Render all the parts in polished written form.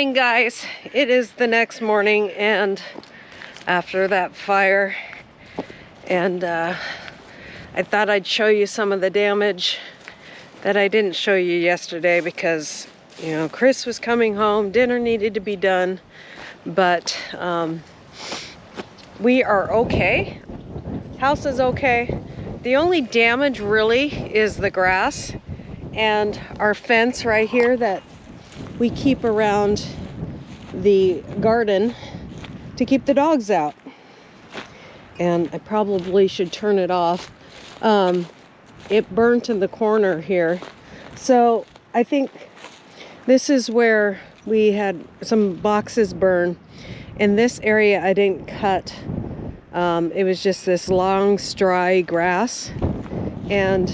morning, guys. It is the next morning, and after that fire, and I thought I'd show you some of the damage that I didn't show you yesterday because, you know, Chris was coming home, dinner needed to be done, but we are okay. House is okay. The only damage really is the grass and our fence right here that we keep around the garden to keep the dogs out. And I probably should turn it off. It burnt in the corner here. So I think this is where we had some boxes burn. In this area I didn't cut. It was just this long, dry grass. And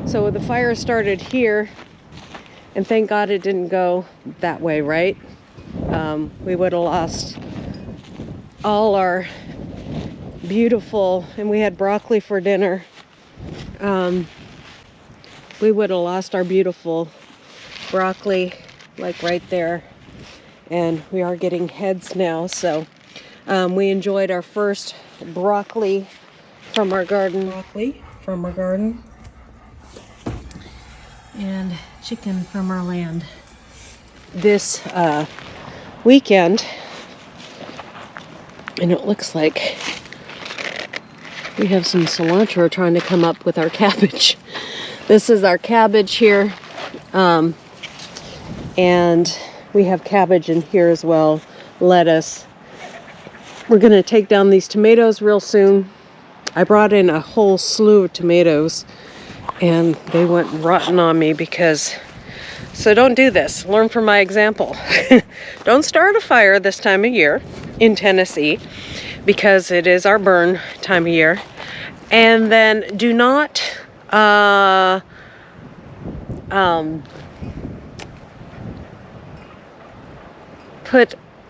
so the fire started here. And thank God it didn't go that way, right? We would have lost all our beautiful, and we had broccoli for dinner. We would have lost our beautiful broccoli, like right there. And we are getting heads now, so we enjoyed our first broccoli from our garden. And chicken from our land this weekend. And it looks like we have some cilantro trying to come up with our cabbage. This is our cabbage here, and we have cabbage in here as well, lettuce. We're gonna take down these tomatoes real soon. I brought in a whole slew of tomatoes and they went rotten on me because, so don't do this. Learn from my example. Don't start a fire this time of year in Tennessee because it is our burn time of year. And then do not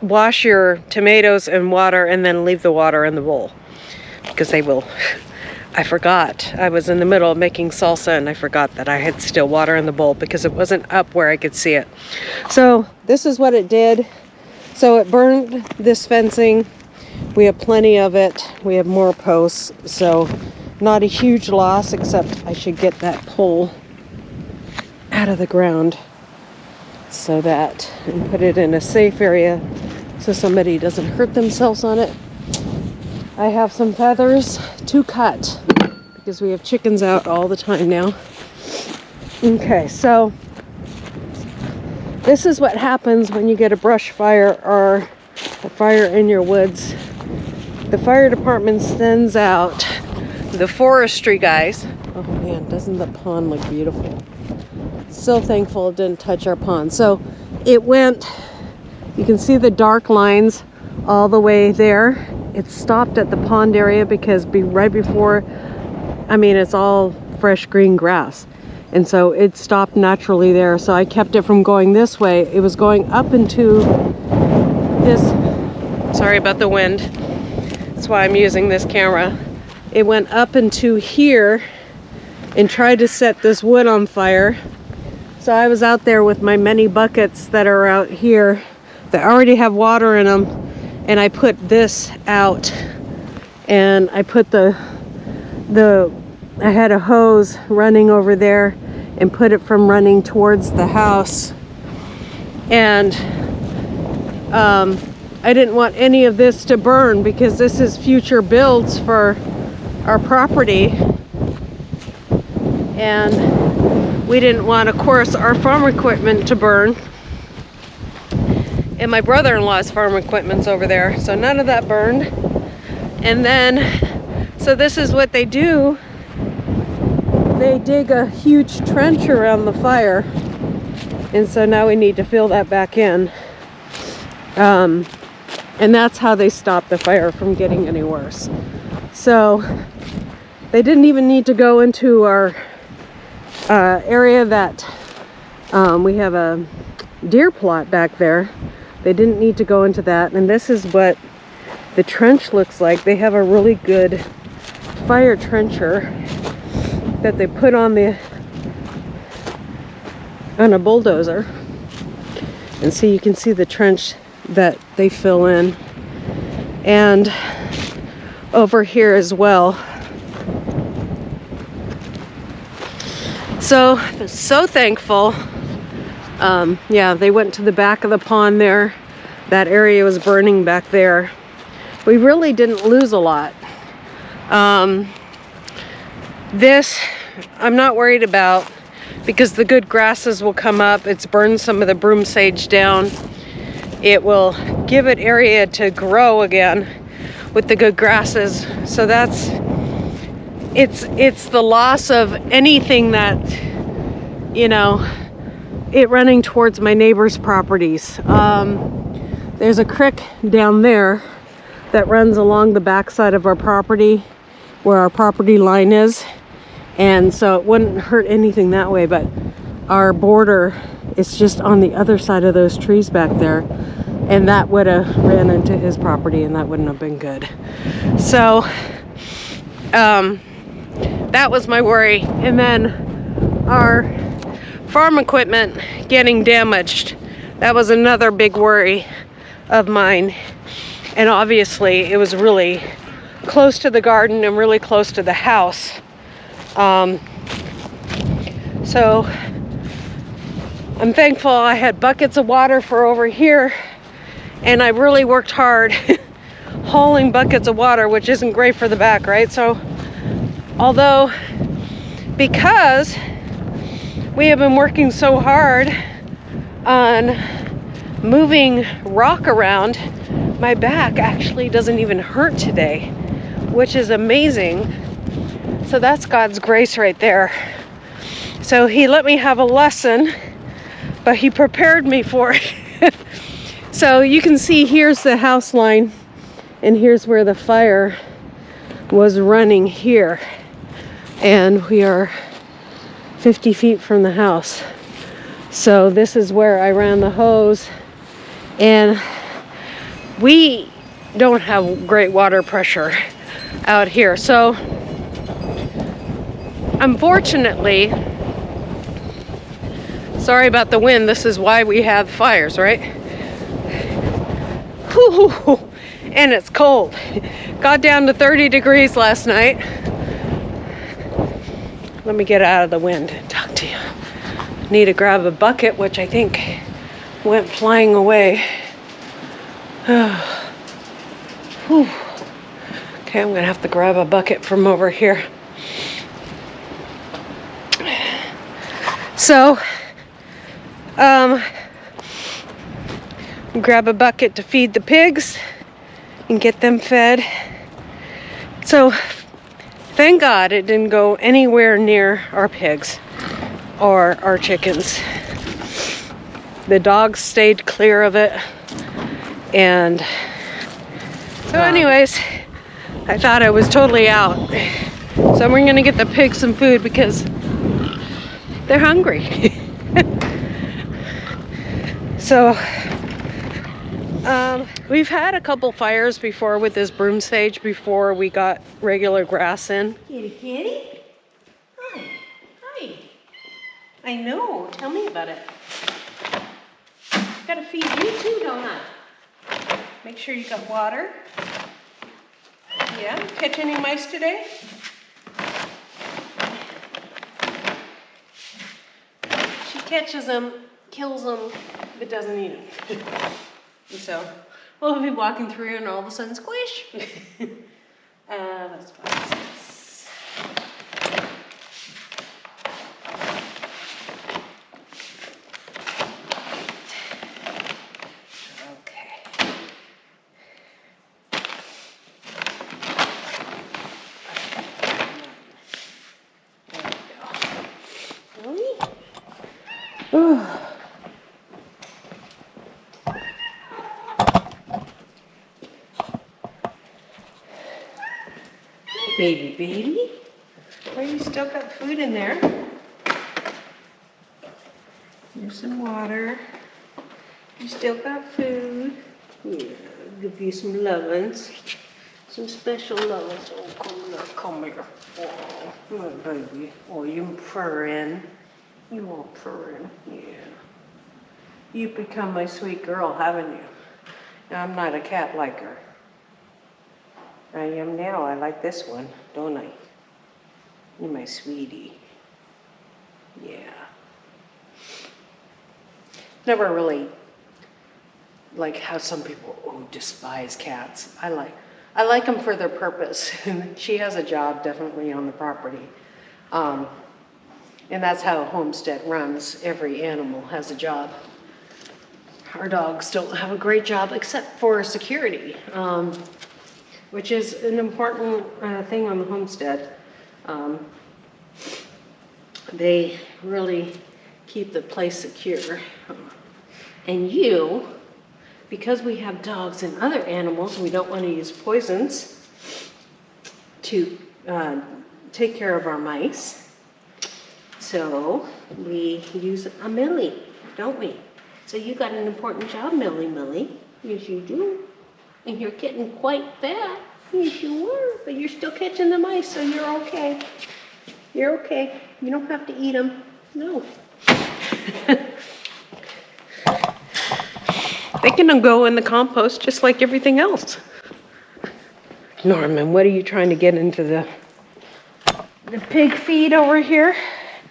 wash your tomatoes in water and then leave the water in the bowl because they will. I forgot. I was in the middle of making salsa and I forgot that I had still water in the bowl because it wasn't up where I could see it. So this is what it did. So it burned this fencing. We have plenty of it. We have more posts. So not a huge loss, except I should get that pole out of the ground so that, and put it in a safe area so somebody doesn't hurt themselves on it. I have some feathers to cut because we have chickens out all the time now. Okay, so this is what happens when you get a brush fire or a fire in your woods. The fire department sends out the forestry guys. Oh man, doesn't the pond look beautiful? So thankful it didn't touch our pond. So it went, you can see the dark lines all the way there. It stopped at the pond area because right before, I mean, it's all fresh green grass. And so it stopped naturally there. So I kept it from going this way. It was going up into this, sorry about the wind. That's why I'm using this camera. It went up into here and tried to set this wood on fire. So I was out there with my many buckets that are out here that already have water in them. And I put this out, and I put I had a hose running over there and put it from running towards the house. And I didn't want any of this to burn because this is future builds for our property. And we didn't want, of course, our farm equipment to burn. And my brother-in-law's farm equipment's over there, so none of that burned. And then, so this is what they do. They dig a huge trench around the fire. And so now we need to fill that back in. And that's how they stop the fire from getting any worse. So they didn't even need to go into our area that we have a deer plot back there. They didn't need to go into that. And this is what the trench looks like. They have a really good fire trencher that they put on a bulldozer. And so you can see the trench that they fill in. And over here as well. So thankful. Yeah, they went to the back of the pond there. That area was burning back there. We really didn't lose a lot. This I'm not worried about because the good grasses will come up. It's burned some of the broom sage down. It will give it area to grow again with the good grasses. So that's, it's the loss of anything that, you know, it running towards my neighbor's properties. There's a creek down there that runs along the backside of our property where our property line is. And so it wouldn't hurt anything that way, but our border is just on the other side of those trees back there. And that would have ran into his property and that wouldn't have been good. So that was my worry. And then our farm equipment getting damaged. That was another big worry of mine. And obviously it was really close to the garden and really close to the house. So I'm thankful I had buckets of water for over here, and I really worked hard hauling buckets of water, which isn't great for the back, right? So although, because we have been working so hard on moving rock around, my back actually doesn't even hurt today, which is amazing. So that's God's grace right there. So he let me have a lesson, but he prepared me for it. So you can see here's the house line, and here's where the fire was running here. And we are 50 feet from the house. So this is where I ran the hose. And we don't have great water pressure out here. So unfortunately, sorry about the wind, this is why we have fires, right? Whew, and it's cold. Got down to 30 degrees last night. Let me get out of the wind and talk to you. Need to grab a bucket, which I think went flying away. Whew. Okay, I'm gonna have to grab a bucket from over here. So, grab a bucket to feed the pigs and get them fed. So, thank God it didn't go anywhere near our pigs or our chickens. The dogs stayed clear of it. And so anyways, I thought I was totally out. So we're gonna get the pigs some food because they're hungry. So we've had a couple fires before with this broom sage before we got regular grass in. Kitty, kitty. Hi. Hi. I know. Tell me about it. Gotta feed you too, don't I? Make sure you got water. Yeah. Catch any mice today? She catches them, kills them, but doesn't eat them. So we'll be walking through and all of a sudden squish. That's fine. Baby. Are you still got food in there? Here's some water. You still got food? Yeah, I'll give you some lovin's. Some special lovin's. Oh, come here. Oh, my baby. Oh, you purring. You all purring. Yeah. You've become my sweet girl, haven't you? Now, I'm not a cat liker. I am now. I like this one, don't I? You're my sweetie. Yeah. Never really like how some people despise cats. I like them for their purpose. She has a job definitely on the property. And that's how Homestead runs. Every animal has a job. Our dogs don't have a great job except for security, which is an important thing on the Homestead. They really keep the place secure. And you, because we have dogs and other animals, we don't want to use poisons to take care of our mice. So we use a Millie, don't we? So you got an important job, Millie. Yes, you do. And you're getting quite fat. Yes, you were. But you're still catching the mice, so you're okay. You're okay. You don't have to eat them. No. They can go in the compost just like everything else. Norman, what are you trying to get into the pig feed over here?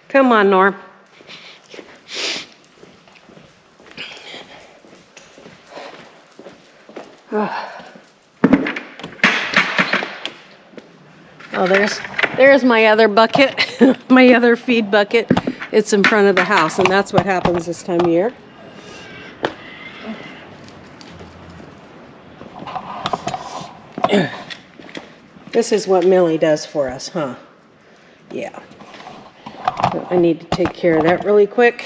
Come on, Norm. Oh, there's my other bucket, my other feed bucket. It's in front of the house, and that's what happens this time of year. This is what Millie does for us, huh? Yeah. So I need to take care of that really quick.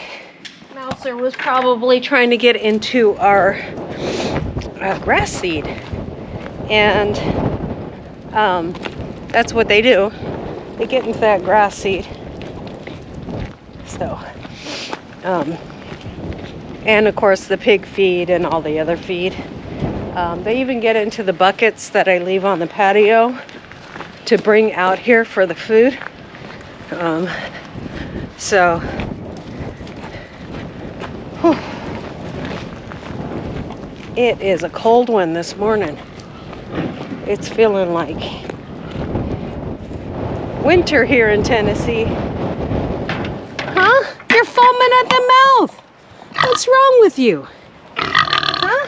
Mouser was probably trying to get into our grass seed, and that's what they do. They get into that grass seed. So, and of course the pig feed and all the other feed. They even get into the buckets that I leave on the patio to bring out here for the food. So, whew. It is a cold one this morning. It's feeling like winter here in Tennessee. Huh? You're foaming at the mouth. What's wrong with you? Huh?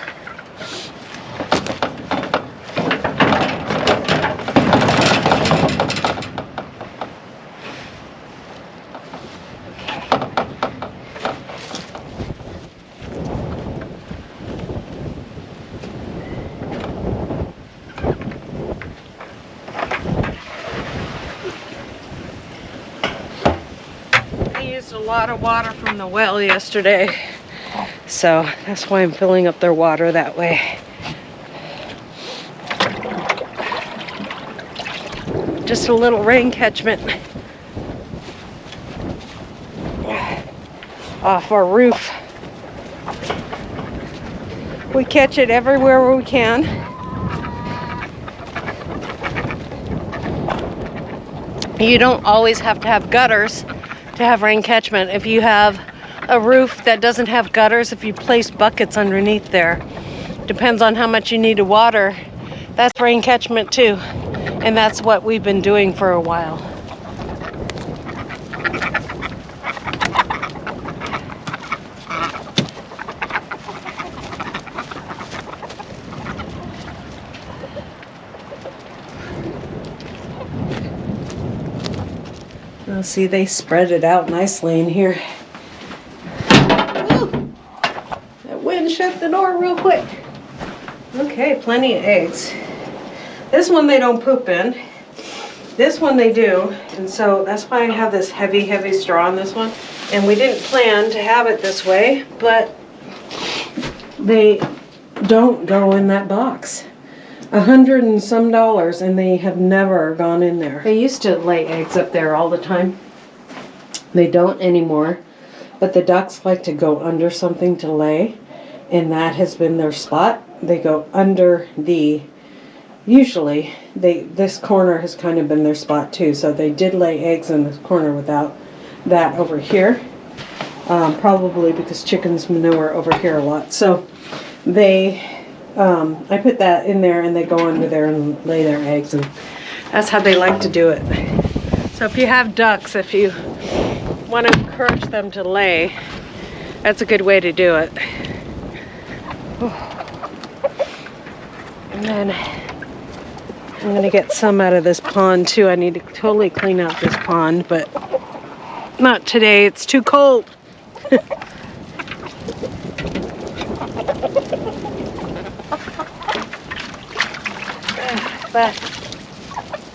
A lot of water from the well yesterday, so that's why I'm filling up their water that way. Just a little rain catchment off our roof. We catch it everywhere we can. You don't always have to have gutters to have rain catchment. If you have a roof that doesn't have gutters, if you place buckets underneath there, depends on how much you need to water, that's rain catchment too. And that's what we've been doing for a while. See, they spread it out nicely in here. Woo! That wind shut the door real quick. Okay, plenty of eggs. This one they don't poop in. This one they do, and so that's why I have this heavy straw on this one. And we didn't plan to have it this way, but they don't go in that box. $100 and some, and they have never gone in there. They used to lay eggs up there all the time. They don't anymore, but the ducks like to go under something to lay, and that has been their spot. They go under the, usually, this corner has kind of been their spot too, so they did lay eggs in this corner without that over here. probably because chickens manure over here a lot. So I put that in there and they go under there and lay their eggs, and that's how they like to do it. So if you have ducks, if you want to encourage them to lay, that's a good way to do it. And then I'm going to get some out of this pond too. I need to totally clean out this pond, but not today. It's too cold. But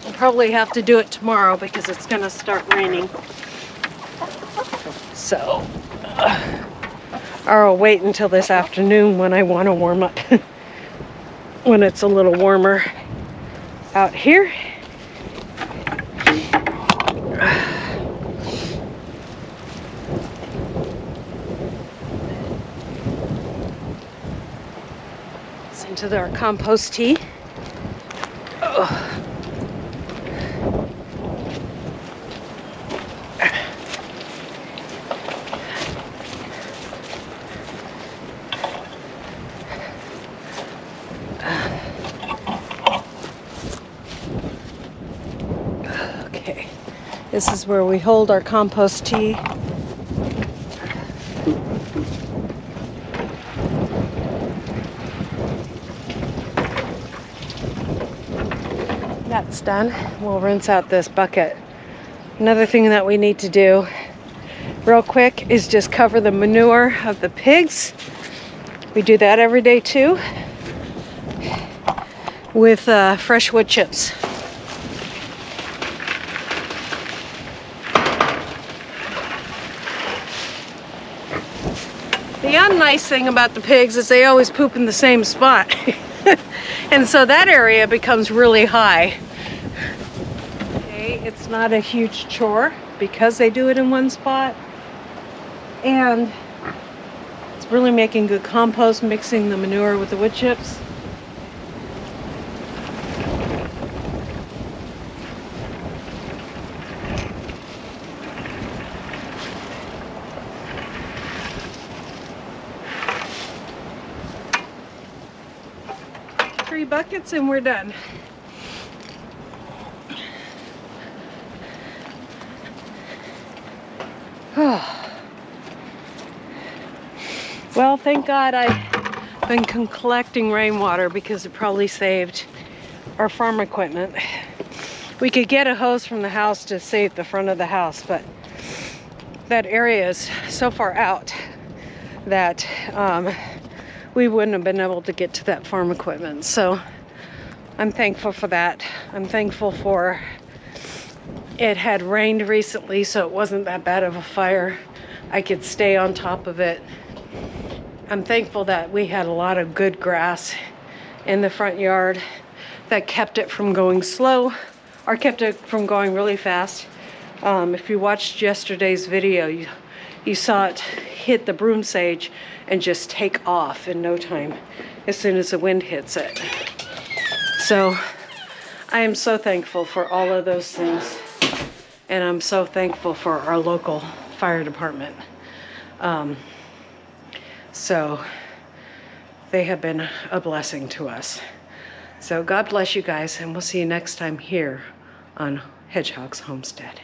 I'll probably have to do it tomorrow because it's going to start raining. So I'll wait until this afternoon when I want to warm up. When it's a little warmer out here. Listen to our compost tea. Oh. Okay, this is where we hold our compost tea. That's done. We'll rinse out this bucket. Another thing that we need to do real quick is just cover the manure of the pigs. We do that every day too with fresh wood chips. The unnice thing about the pigs is they always poop in the same spot. And so that area becomes really high. Okay, it's not a huge chore because they do it in one spot. And it's really making good compost, mixing the manure with the wood chips. Buckets and we're done. Well, thank God I've been collecting rainwater because it probably saved our farm equipment. We could get a hose from the house to save the front of the house, but that area is so far out that we wouldn't have been able to get to that farm equipment. So I'm thankful for that. I'm thankful for it had rained recently, so it wasn't that bad of a fire. I could stay on top of it. I'm thankful that we had a lot of good grass in the front yard that kept it from going slow or kept it from going really fast. If you watched yesterday's video, you saw it hit the broom sage and just take off in no time as soon as the wind hits it. So I am so thankful for all of those things, and I'm so thankful for our local fire department. So they have been a blessing to us. So God bless you guys, and we'll see you next time here on Hedgehog's Homestead.